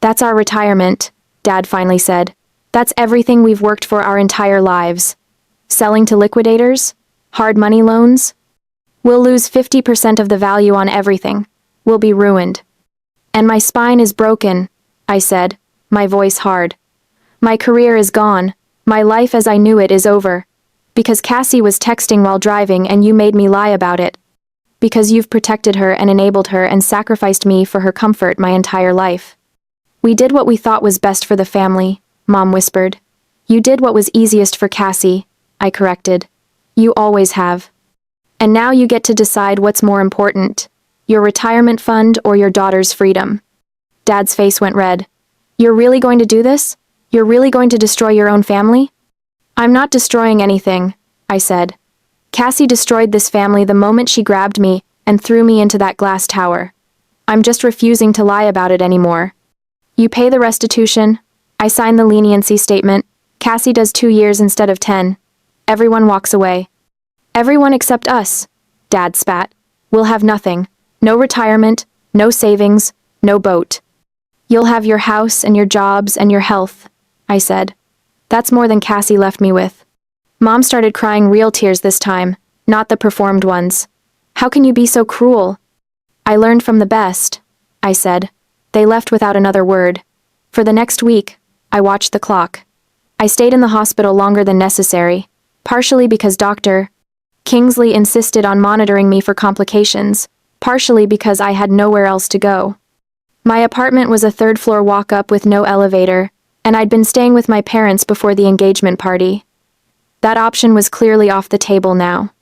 That's our retirement, Dad finally said. That's everything we've worked for our entire lives. Selling to liquidators? Hard money loans? We'll lose 50% of the value on everything. We'll be ruined. And my spine is broken, I said, my voice hard. My career is gone. My life as I knew it is over. Because Cassie was texting while driving and you made me lie about it. Because you've protected her and enabled her and sacrificed me for her comfort my entire life. We did what we thought was best for the family, Mom whispered. You did what was easiest for Cassie, I corrected. You always have. And now you get to decide what's more important, your retirement fund or your daughter's freedom. Dad's face went red. You're really going to do this? You're really going to destroy your own family? I'm not destroying anything, I said. Cassie destroyed this family the moment she grabbed me and threw me into that glass tower. I'm just refusing to lie about it anymore. You pay the restitution. I sign the leniency statement. Cassie does 2 years instead of 10. Everyone walks away. Everyone except us. Dad spat. We'll have nothing. No retirement, no savings, no boat. You'll have your house and your jobs and your health, I said. That's more than Cassie left me with. Mom started crying real tears this time, not the performed ones. How can you be so cruel? I learned from the best, I said. They left without another word. For the next week, I watched the clock. I stayed in the hospital longer than necessary, partially because Dr. Kingsley insisted on monitoring me for complications, partially because I had nowhere else to go. My apartment was a third-floor walk-up with no elevator, and I'd been staying with my parents before the engagement party. That option was clearly off the table now.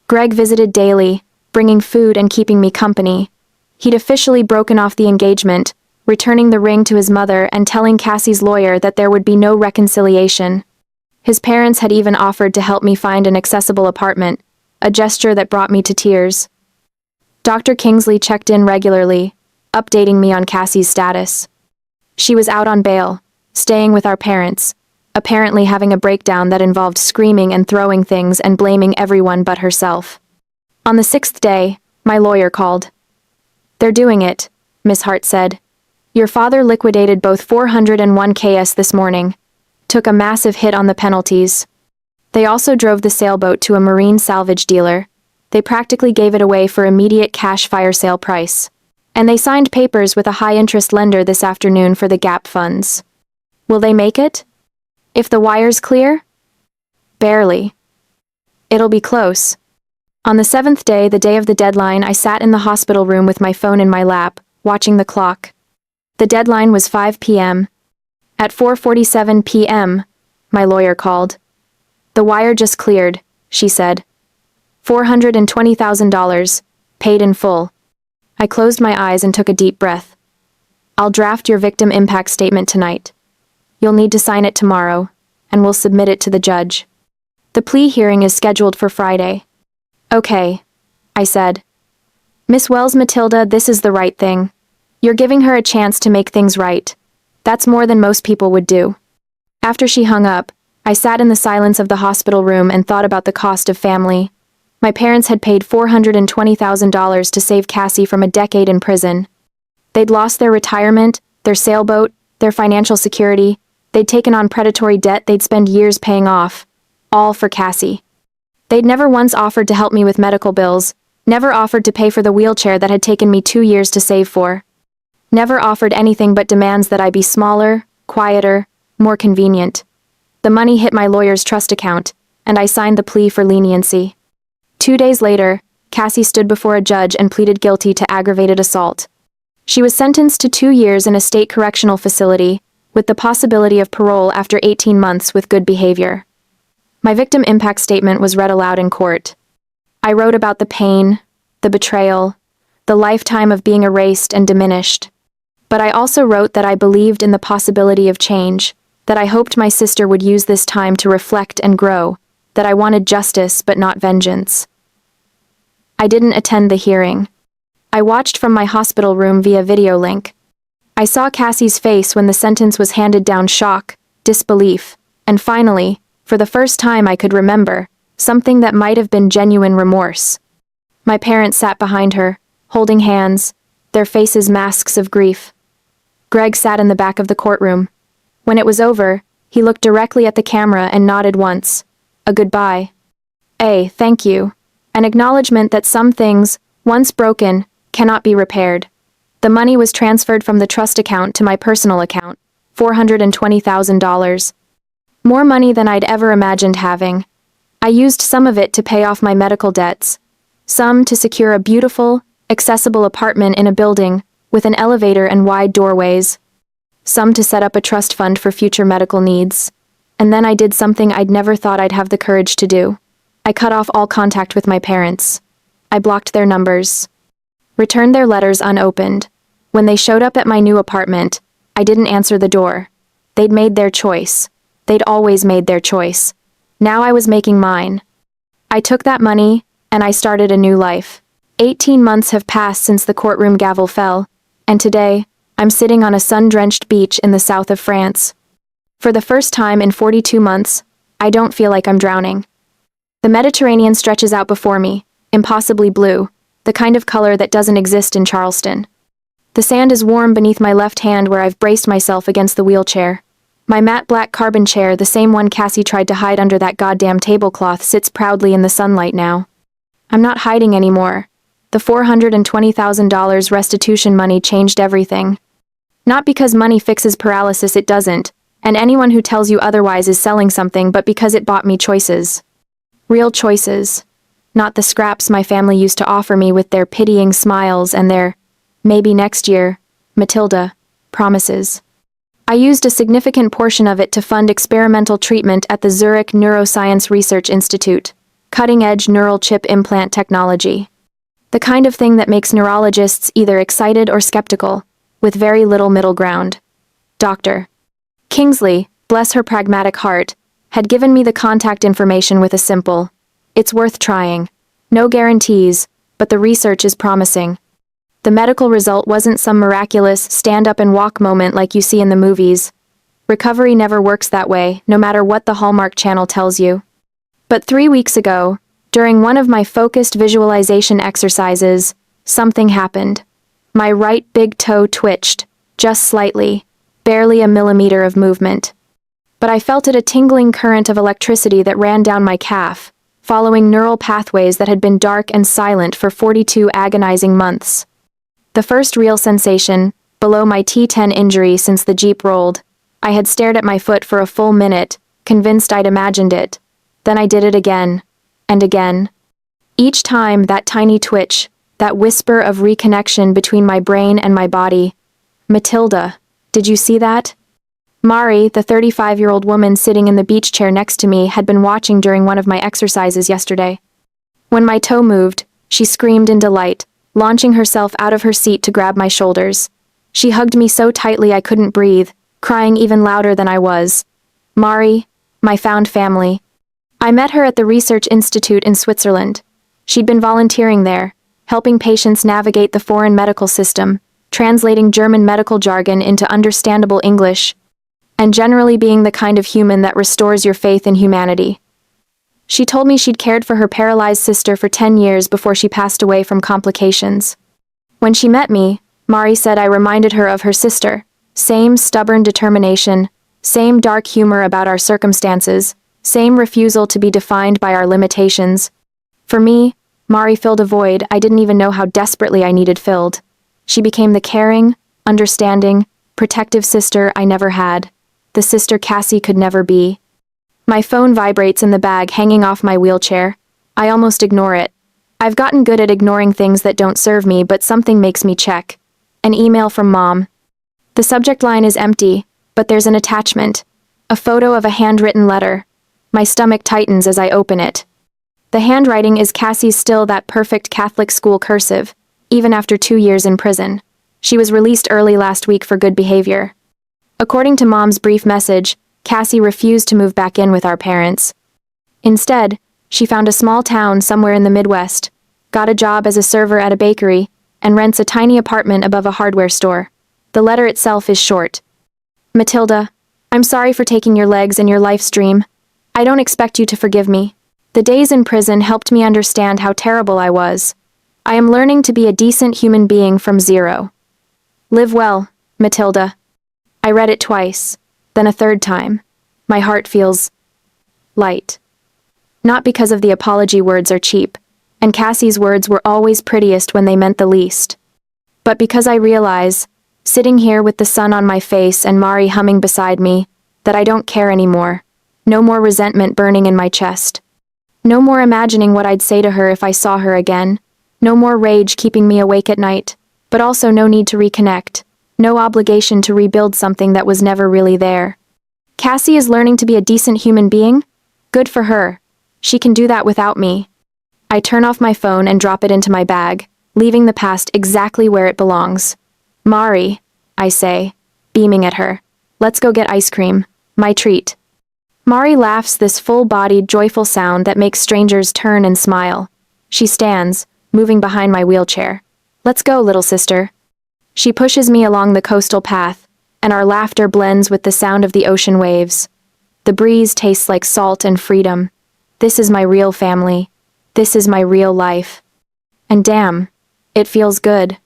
Greg visited daily, bringing food and keeping me company. He'd officially broken off the engagement, returning the ring to his mother and telling Cassie's lawyer that there would be no reconciliation. His parents had even offered to help me find an accessible apartment, a gesture that brought me to tears. Dr. Kingsley checked in regularly, updating me on Cassie's status. She was out on bail, staying with our parents, apparently having a breakdown that involved screaming and throwing things and blaming everyone but herself. On the 6th day, my lawyer called. "They're doing it," Miss Hart said. "Your father liquidated both 401 KS this morning. Took a massive hit on the penalties. They also drove the sailboat to a marine salvage dealer. They practically gave it away for immediate cash fire sale price. And they signed papers with a high-interest lender this afternoon for the gap funds. Will they make it? If the wire's clear? Barely. It'll be close." On the 7th day, the day of the deadline, I sat in the hospital room with my phone in my lap, watching the clock. The deadline was 5 p.m. At 4:47 p.m., my lawyer called. "The wire just cleared," she said. $420,000, paid in full. I closed my eyes and took a deep breath. "I'll draft your victim impact statement tonight. You'll need to sign it tomorrow, and we'll submit it to the judge. The plea hearing is scheduled for Friday." "Okay," I said. "Miss Wells Matilda, this is the right thing. You're giving her a chance to make things right. That's more than most people would do." After she hung up, I sat in the silence of the hospital room and thought about the cost of family. My parents had paid $420,000 to save Cassie from a decade in prison. They'd lost their retirement, their sailboat, their financial security. They'd taken on predatory debt they'd spend years paying off. All for Cassie. They'd never once offered to help me with medical bills, never offered to pay for the wheelchair that had taken me 2 years to save for. Never offered anything but demands that I be smaller, quieter, more convenient. The money hit my lawyer's trust account, and I signed the plea for leniency. 2 days later, Cassie stood before a judge and pleaded guilty to aggravated assault. She was sentenced to 2 years in a state correctional facility, with the possibility of parole after 18 months with good behavior. My victim impact statement was read aloud in court. I wrote about the pain, the betrayal, the lifetime of being erased and diminished. But I also wrote that I believed in the possibility of change, that I hoped my sister would use this time to reflect and grow, that I wanted justice but not vengeance. I didn't attend the hearing. I watched from my hospital room via video link. I saw Cassie's face when the sentence was handed down: shock, disbelief, and finally, for the first time I could remember, something that might have been genuine remorse. My parents sat behind her, holding hands, their faces masks of grief. Greg sat in the back of the courtroom. When it was over, he looked directly at the camera and nodded once. A goodbye. A thank you. An acknowledgement that some things, once broken, cannot be repaired. The money was transferred from the trust account to my personal account, $420,000. More money than I'd ever imagined having. I used some of it to pay off my medical debts, some to secure a beautiful, accessible apartment in a building with an elevator and wide doorways, some to set up a trust fund for future medical needs. And then I did something I'd never thought I'd have the courage to do. I cut off all contact with my parents. I blocked their numbers. Returned their letters unopened. When they showed up at my new apartment, I didn't answer the door. They'd made their choice. They'd always made their choice. Now I was making mine. I took that money, and I started a new life. 18 months have passed since the courtroom gavel fell, and today, I'm sitting on a sun-drenched beach in the south of France. For the first time in 42 months, I don't feel like I'm drowning. The Mediterranean stretches out before me, impossibly blue, the kind of color that doesn't exist in Charleston. The sand is warm beneath my left hand where I've braced myself against the wheelchair. My matte black carbon chair, the same one Cassie tried to hide under that goddamn tablecloth, sits proudly in the sunlight now. I'm not hiding anymore. The $420,000 restitution money changed everything. Not because money fixes paralysis, it doesn't, and anyone who tells you otherwise is selling something, but because it bought me choices. Real choices. Not the scraps my family used to offer me with their pitying smiles and their, maybe next year, Matilda, promises. I used a significant portion of it to fund experimental treatment at the Zurich Neuroscience Research Institute, cutting-edge neural chip implant technology. The kind of thing that makes neurologists either excited or skeptical, with very little middle ground. Dr. Kingsley, bless her pragmatic heart, had given me the contact information with a simple, "It's worth trying. No guarantees, but the research is promising." The medical result wasn't some miraculous stand-up-and-walk moment like you see in the movies. Recovery never works that way, no matter what the Hallmark Channel tells you. But 3 weeks ago, during one of my focused visualization exercises, something happened. My right big toe twitched, just slightly, barely a millimeter of movement. But I felt it, a tingling current of electricity that ran down my calf, following neural pathways that had been dark and silent for 42 agonizing months. The first real sensation, below my T10 injury since the Jeep rolled, I had stared at my foot for a full minute, convinced I'd imagined it. Then I did it again, and again. Each time, that tiny twitch, that whisper of reconnection between my brain and my body. Matilda, did you see that? Mari, the 35-year-old woman sitting in the beach chair next to me, had been watching during one of my exercises yesterday. When my toe moved, she screamed in delight, launching herself out of her seat to grab my shoulders. She hugged me so tightly I couldn't breathe, crying even louder than I was. Mari, my found family. I met her at the Research Institute in Switzerland. She'd been volunteering there, helping patients navigate the foreign medical system, translating German medical jargon into understandable English, and generally being the kind of human that restores your faith in humanity. She told me she'd cared for her paralyzed sister for 10 years before she passed away from complications. When she met me, Mari said I reminded her of her sister. Same stubborn determination, same dark humor about our circumstances, same refusal to be defined by our limitations. For me, Mari filled a void I didn't even know how desperately I needed filled. She became the caring, understanding, protective sister I never had, the sister Cassie could never be. My phone vibrates in the bag hanging off my wheelchair. I almost ignore it. I've gotten good at ignoring things that don't serve me, but something makes me check. An email from Mom. The subject line is empty, but there's an attachment. A photo of a handwritten letter. My stomach tightens as I open it. The handwriting is Cassie's, still that perfect Catholic school cursive, even after 2 years in prison. She was released early last week for good behavior. According to Mom's brief message, Cassie refused to move back in with our parents. Instead, she found a small town somewhere in the Midwest, got a job as a server at a bakery, and rents a tiny apartment above a hardware store. The letter itself is short. Matilda, I'm sorry for taking your legs and your life's dream. I don't expect you to forgive me. The days in prison helped me understand how terrible I was. I am learning to be a decent human being from zero. Live well, Matilda. I read it twice, then a third time. My heart feels light. Not because of the apology words are cheap, and Cassie's words were always prettiest when they meant the least, but because I realize, sitting here with the sun on my face and Mari humming beside me, that I don't care anymore. No more resentment burning in my chest. No more imagining what I'd say to her if I saw her again. No more rage keeping me awake at night, but also no need to reconnect. No obligation to rebuild something that was never really there. Cassie is learning to be a decent human being? Good for her. She can do that without me. I turn off my phone and drop it into my bag, leaving the past exactly where it belongs. Mari, I say, beaming at her. Let's go get ice cream. My treat. Mari laughs this full-bodied, joyful sound that makes strangers turn and smile. She stands, moving behind my wheelchair. Let's go, little sister. She pushes me along the coastal path, and our laughter blends with the sound of the ocean waves. The breeze tastes like salt and freedom. This is my real family. This is my real life. And damn, it feels good.